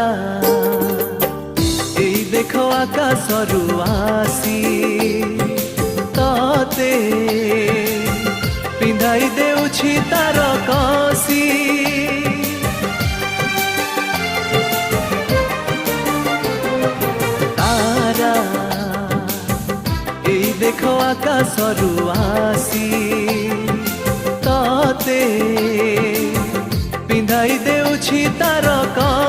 तारा एई देखो आकाशरू आसी तते पिंधाई देउछि तार कसी तारा एई देखो आकाशरू आसी तते पिंधाई देउछि तार कसी